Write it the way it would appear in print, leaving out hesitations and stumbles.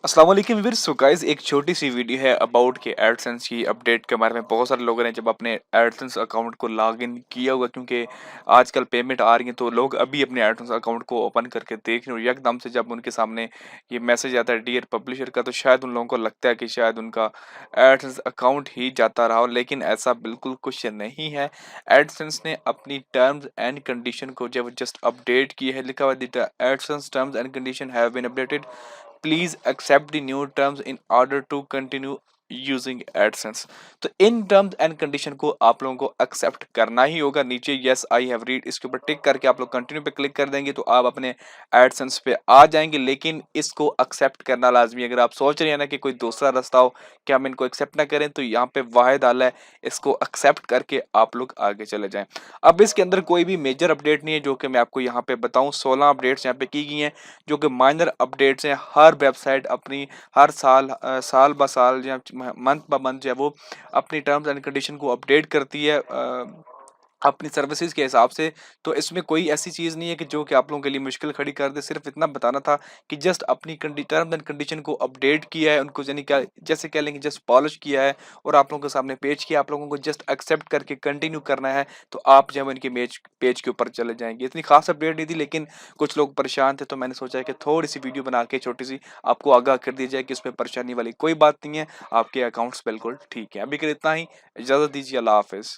अस्सलाम वालेकुम viewers. So guys एक छोटी सी वीडियो है अबाउट के एडसेंस की अपडेट के बारे में। बहुत सारे लोगों ने जब अपने एडसेंस अकाउंट को लॉगिन किया होगा, क्योंकि आजकल पेमेंट आ रही है तो लोग अभी अपने एडसेंस अकाउंट को ओपन करके देख रहे हो। एकदम से जब उनके सामने ये मैसेज आता है डियर पब्लिशर का, तो शायद उन लोगों को लगता है कि शायद उनका एडसेंस अकाउंट ही जाता रहा हो, लेकिन ऐसा बिल्कुल कुछ नहीं है। एडसेंस ने अपनी टर्म्स एंड कंडीशन को जब जस्ट अपडेट की है, लिखा हुआ the AdSense terms and condition have been updated, please accept the new terms in order to continue using AdSense. तो इन टर्म्स एंड कंडीशन को आप लोगों को एक्सेप्ट करना ही होगा। नीचे यस आई हैव रीड इसके ऊपर टिक करके आप लोग कंटिन्यू पे क्लिक कर देंगे तो आप अपने एडसेंस पे आ जाएंगे, लेकिन इसको एक्सेप्ट करना लाजमी है। अगर आप सोच रहे हैं ना कि कोई दूसरा रास्ता हो कि हम इनको एक्सेप्ट ना करें, तो यहाँ पे वाहिद आला है, इसको एक्सेप्ट करके आप लोग आगे चले जाएं। अब इसके अंदर कोई भी मेजर अपडेट नहीं है जो कि मैं आपको यहाँ पे बताऊं। 16 अपडेट्स यहाँ पे की गई हैं जो कि माइनर अपडेट्स हैं। हर वेबसाइट अपनी हर साल साल ब साल या मंथ ब मंथ जो है वो अपनी टर्म्स एंड कंडीशन को अपडेट करती है अपनी सर्विसेज के हिसाब से। तो इसमें कोई ऐसी चीज़ नहीं है कि जो कि आप लोगों के लिए मुश्किल खड़ी कर दे। सिर्फ इतना बताना था कि जस्ट अपनी टर्म्स एंड कंडीशन को अपडेट किया है, उनको यानी क्या जैसे कह लेंगे जस्ट पॉलिश किया है और आप लोगों के सामने पेज किया। आप लोगों को जस्ट एक्सेप्ट करके कंटिन्यू करना है, तो आप जो है इनके पेज के ऊपर चले जाएंगे। इतनी खास अपडेट नहीं थी, लेकिन कुछ लोग परेशान थे, तो मैंने सोचा कि थोड़ी सी वीडियो बना के छोटी सी आपको आगाह कर दी जाए कि उसमें परेशानी वाली कोई बात नहीं है। आपके अकाउंट्स बिल्कुल ठीक है। अभी के लिए इतना ही। इजाज़त दीजिए। अल्लाह हाफिज़।